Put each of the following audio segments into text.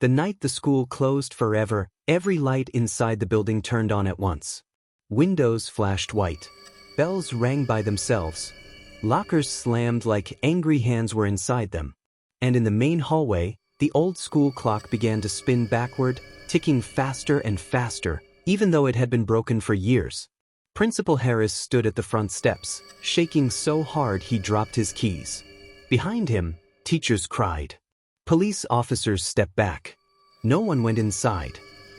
The night the school closed forever, every light inside the building turned on at once. Windows flashed white. Bells rang by themselves. Lockers slammed like angry hands were inside them. And in the main hallway, the old school clock began to spin backward, ticking faster and faster, even though it had been broken for years. Principal Harris stood at the front steps, shaking so hard he dropped his keys. Behind him, teachers cried. Police officers stepped back. No one went inside,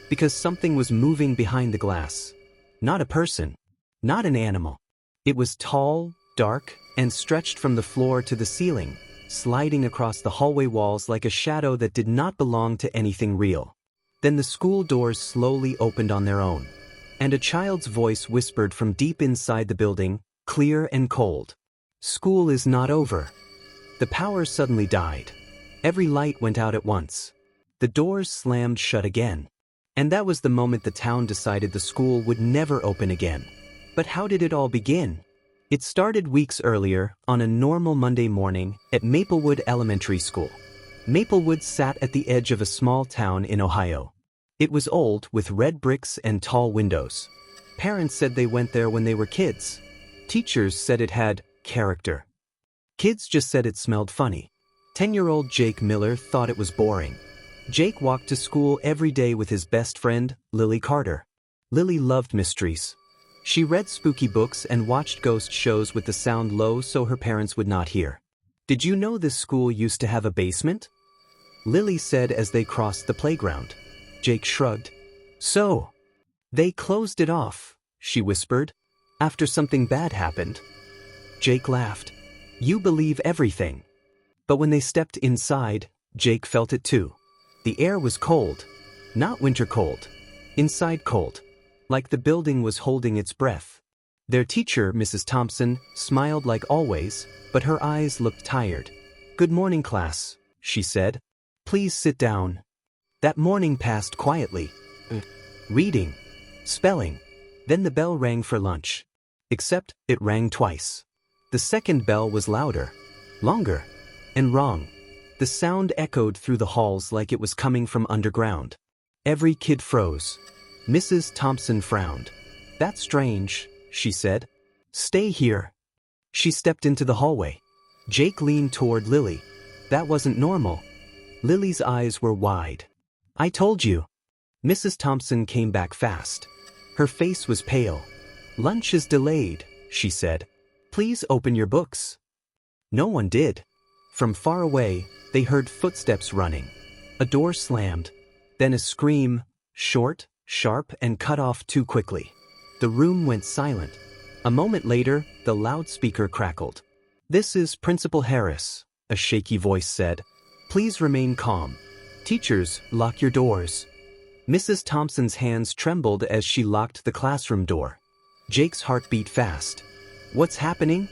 because something was moving behind the glass. Not a person, not an animal. It was tall, dark, and stretched from the floor to the ceiling, sliding across the hallway walls like a shadow that did not belong to anything real. Then the school doors slowly opened on their own, and a child's voice whispered from deep inside the building, clear and cold. School is not over. The power suddenly died. Every light went out at once. The doors slammed shut again. And that was the moment the town decided the school would never open again. But how did it all begin? It started weeks earlier, on a normal Monday morning, at Maplewood Elementary School. Maplewood sat at the edge of a small town in Ohio. It was old, with red bricks and tall windows. Parents said they went there when they were kids. Teachers said it had character. Kids just said it smelled funny. 10-year-old Jake Miller thought it was boring. Jake walked to school every day with his best friend, Lily Carter. Lily loved mysteries. She read spooky books and watched ghost shows with the sound low so her parents would not hear. "Did you know this school used to have a basement?" Lily said as they crossed the playground. Jake shrugged. "So, they closed it off," she whispered, "after something bad happened." Jake laughed. "You believe everything." But when they stepped inside, Jake felt it too. The air was cold. Not winter cold. Inside cold. Like the building was holding its breath. Their teacher, Mrs. Thompson, smiled like always, but her eyes looked tired. "Good morning, class," she said. "Please sit down." That morning passed quietly. Reading. Spelling. Then the bell rang for lunch. Except, it rang twice. The second bell was louder. Longer. And wrong. The sound echoed through the halls like it was coming from underground. Every kid froze. Mrs. Thompson frowned. "That's strange," she said. "Stay here." She stepped into the hallway. Jake leaned toward Lily. That wasn't normal. Lily's eyes were wide. "I told you." Mrs. Thompson came back fast. Her face was pale. "Lunch is delayed," she said. "Please open your books." No one did. From far away, they heard footsteps running. A door slammed. Then a scream, short, sharp, and cut off too quickly. The room went silent. A moment later, the loudspeaker crackled. "This is Principal Harris," a shaky voice said. "Please remain calm. Teachers, lock your doors." Mrs. Thompson's hands trembled as she locked the classroom door. Jake's heart beat fast. "What's happening?"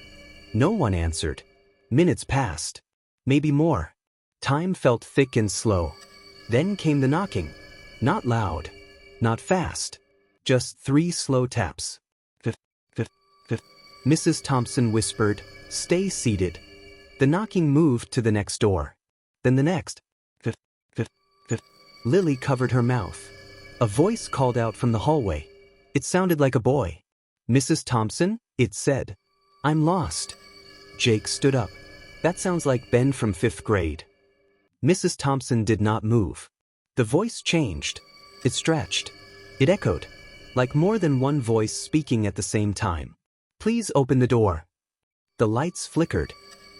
No one answered. Minutes passed. Maybe more. Time felt thick and slow. Then came the knocking. Not loud. Not fast. Just 3 slow taps. Fifth. Mrs. Thompson whispered, "Stay seated." The knocking moved to the next door. Then the next. Fifth. Lily covered her mouth. A voice called out from the hallway. It sounded like a boy. "Mrs. Thompson," it said. "I'm lost." Jake stood up. "That sounds like Ben from 5th grade." Mrs. Thompson did not move. The voice changed. It stretched. It echoed. Like more than one voice speaking at the same time. "Please open the door." The lights flickered.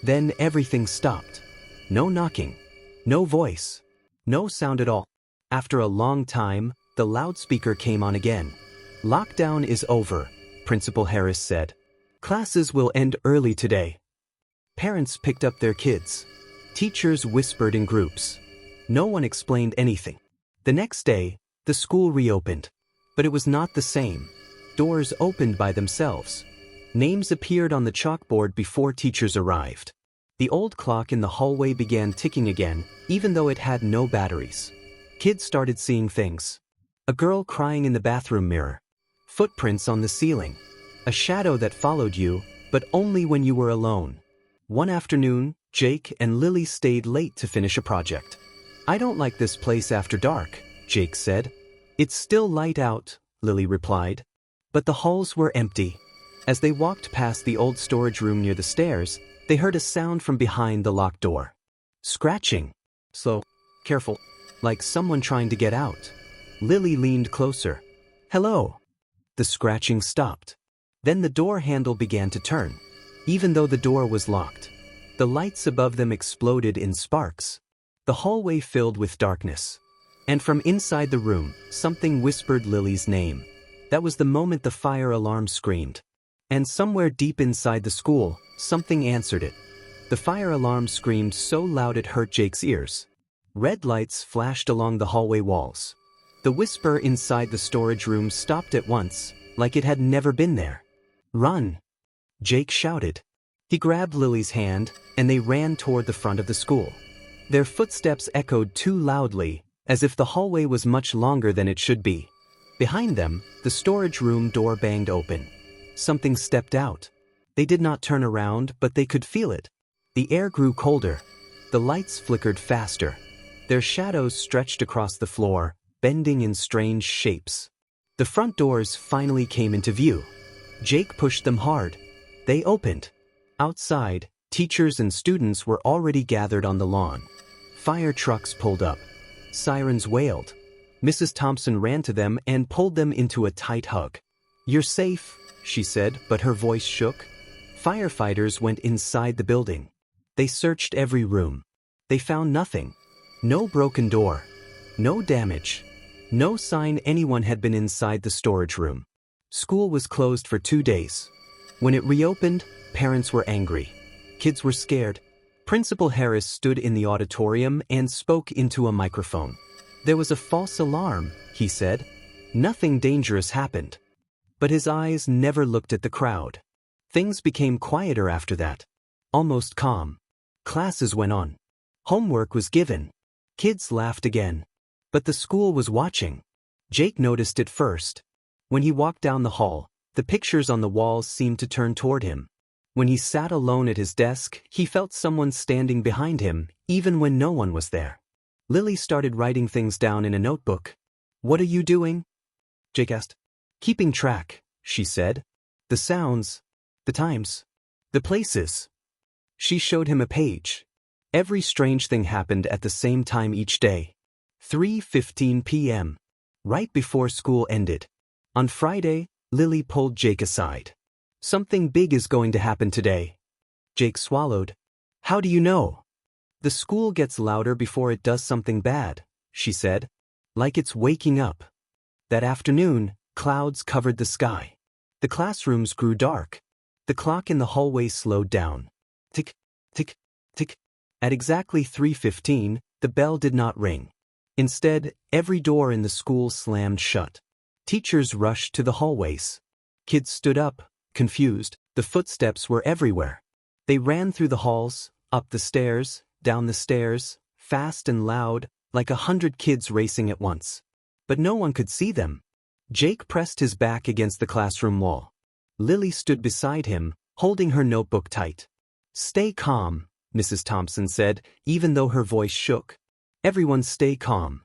Then everything stopped. No knocking. No voice. No sound at all. After a long time, the loudspeaker came on again. "Lockdown is over," Principal Harris said. "Classes will end early today." Parents picked up their kids. Teachers whispered in groups. No one explained anything. The next day, the school reopened. But it was not the same. Doors opened by themselves. Names appeared on the chalkboard before teachers arrived. The old clock in the hallway began ticking again, even though it had no batteries. Kids started seeing things. A girl crying in the bathroom mirror. Footprints on the ceiling. A shadow that followed you, but only when you were alone. One afternoon, Jake and Lily stayed late to finish a project. I don't like this place after dark, Jake said. It's still light out, Lily replied. But the halls were empty. As they walked past the old storage room near the stairs, they heard a sound from behind the locked door. Scratching. Slow. Careful. Like someone trying to get out. Lily leaned closer. Hello. The scratching stopped. Then the door handle began to turn. Even though the door was locked, the lights above them exploded in sparks. The hallway filled with darkness. And from inside the room, something whispered Lily's name. That was the moment the fire alarm screamed. And somewhere deep inside the school, something answered it. The fire alarm screamed so loud it hurt Jake's ears. Red lights flashed along the hallway walls. The whisper inside the storage room stopped at once, like it had never been there. Run! Jake shouted. He grabbed Lily's hand, and they ran toward the front of the school. Their footsteps echoed too loudly, as if the hallway was much longer than it should be. Behind them, the storage room door banged open. Something stepped out. They did not turn around, but they could feel it. The air grew colder. The lights flickered faster. Their shadows stretched across the floor, bending in strange shapes. The front doors finally came into view. Jake pushed them hard. They opened. Outside, teachers and students were already gathered on the lawn. Fire trucks pulled up. Sirens wailed. Mrs. Thompson ran to them and pulled them into a tight hug. You're safe, she said, but her voice shook. Firefighters went inside the building. They searched every room. They found nothing. No broken door. No damage. No sign anyone had been inside the storage room. School was closed for 2 days. When it reopened, parents were angry. Kids were scared. Principal Harris stood in the auditorium and spoke into a microphone. There was a false alarm, he said. Nothing dangerous happened. But his eyes never looked at the crowd. Things became quieter after that. Almost calm. Classes went on. Homework was given. Kids laughed again. But the school was watching. Jake noticed it first. When he walked down the hall, the pictures on the walls seemed to turn toward him. When he sat alone at his desk, he felt someone standing behind him, even when no one was there. Lily started writing things down in a notebook. What are you doing? Jake asked. Keeping track, she said. The sounds, the times, the places. She showed him a page. Every strange thing happened at the same time each day. 3:15 p.m. Right before school ended. On Friday, Lily pulled Jake aside. Something big is going to happen today. Jake swallowed. How do you know? The school gets louder before it does something bad, she said. Like it's waking up. That afternoon, clouds covered the sky. The classrooms grew dark. The clock in the hallway slowed down. Tick, tick, tick. At exactly 3:15, the bell did not ring. Instead, every door in the school slammed shut. Teachers rushed to the hallways. Kids stood up, confused. The footsteps were everywhere. They ran through the halls, up the stairs, down the stairs, fast and loud, like 100 kids racing at once. But no one could see them. Jake pressed his back against the classroom wall. Lily stood beside him, holding her notebook tight. Stay calm, Mrs. Thompson said, even though her voice shook. Everyone stay calm.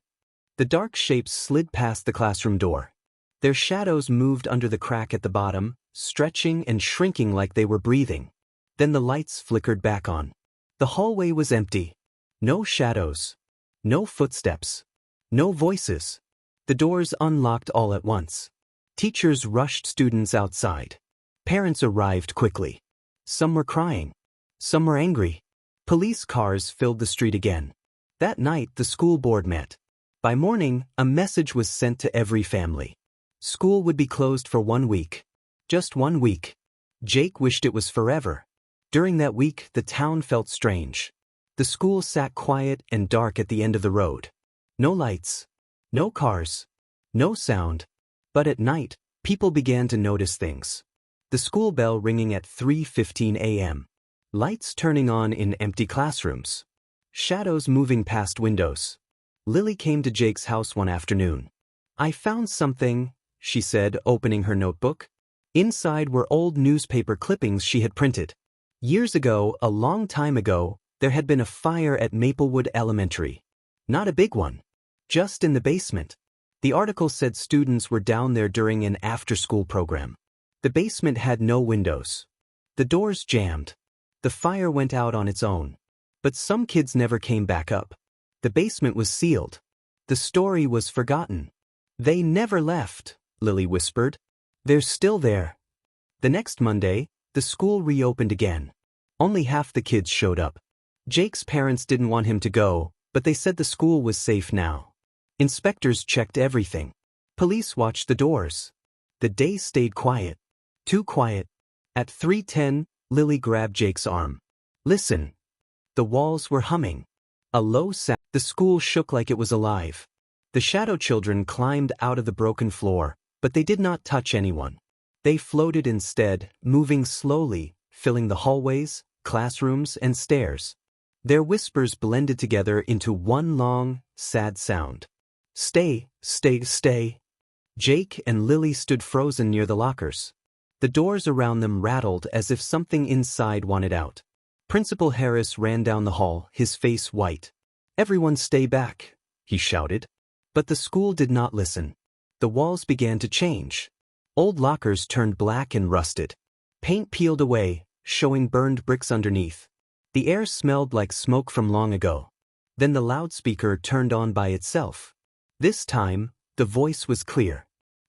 The dark shapes slid past the classroom door. Their shadows moved under the crack at the bottom, stretching and shrinking like they were breathing. Then the lights flickered back on. The hallway was empty. No shadows. No footsteps. No voices. The doors unlocked all at once. Teachers rushed students outside. Parents arrived quickly. Some were crying. Some were angry. Police cars filled the street again. That night, the school board met. By morning, a message was sent to every family. School would be closed for 1 week. Just 1 week. Jake wished it was forever. During that week, the town felt strange. The school sat quiet and dark at the end of the road. No lights. No cars. No sound. But at night, people began to notice things. The school bell ringing at 3:15 a.m. Lights turning on in empty classrooms. Shadows moving past windows. Lily came to Jake's house one afternoon. I found something, she said, opening her notebook. Inside were old newspaper clippings she had printed. Years ago, a long time ago, there had been a fire at Maplewood Elementary. Not a big one. Just in the basement. The article said students were down there during an after-school program. The basement had no windows. The doors jammed. The fire went out on its own. But some kids never came back up. The basement was sealed. The story was forgotten. They never left, Lily whispered. They're still there. The next Monday, the school reopened again. Only half the kids showed up. Jake's parents didn't want him to go, but they said the school was safe now. Inspectors checked everything. Police watched the doors. The day stayed quiet. Too quiet. At 3:10, Lily grabbed Jake's arm. Listen. The walls were humming. A low sound. The school shook like it was alive. The shadow children climbed out of the broken floor, but they did not touch anyone. They floated instead, moving slowly, filling the hallways, classrooms, and stairs. Their whispers blended together into one long, sad sound. Stay, stay, stay. Jake and Lily stood frozen near the lockers. The doors around them rattled as if something inside wanted out. Principal Harris ran down the hall, his face white. Everyone stay back, he shouted. But the school did not listen. The walls began to change. Old lockers turned black and rusted. Paint peeled away, showing burned bricks underneath. The air smelled like smoke from long ago. Then the loudspeaker turned on by itself. This time, the voice was clear.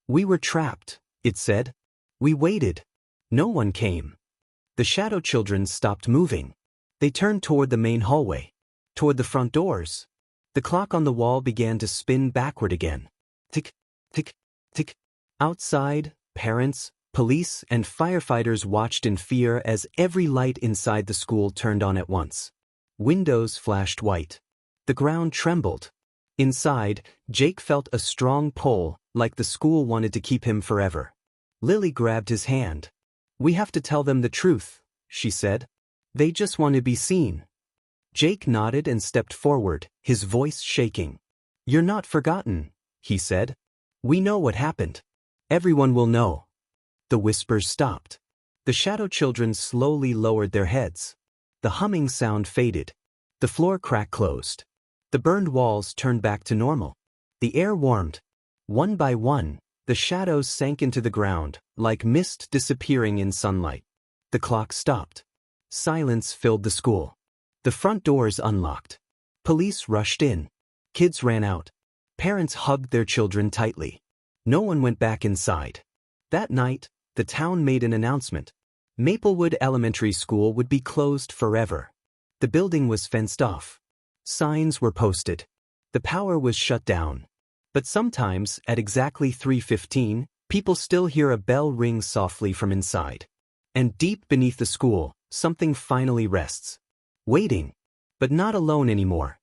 We were trapped, it said. We waited. No one came. The shadow children stopped moving. They turned toward the main hallway. Toward the front doors. The clock on the wall began to spin backward again. Tick, tick, tick. Outside, parents, police, and firefighters watched in fear as every light inside the school turned on at once. Windows flashed white. The ground trembled. Inside, Jake felt a strong pull, like the school wanted to keep him forever. Lily grabbed his hand. We have to tell them the truth, she said. They just want to be seen. Jake nodded and stepped forward, his voice shaking. You're not forgotten, he said. We know what happened. Everyone will know. The whispers stopped. The shadow children slowly lowered their heads. The humming sound faded. The floor crack closed. The burned walls turned back to normal. The air warmed. One by one, the shadows sank into the ground, like mist disappearing in sunlight. The clock stopped. Silence filled the school. The front doors unlocked. Police rushed in. Kids ran out. Parents hugged their children tightly. No one went back inside. That night, the town made an announcement. Maplewood Elementary School would be closed forever. The building was fenced off. Signs were posted. The power was shut down. But sometimes, at exactly 3:15, people still hear a bell ring softly from inside. And deep beneath the school, something finally rests. Waiting. But not alone anymore.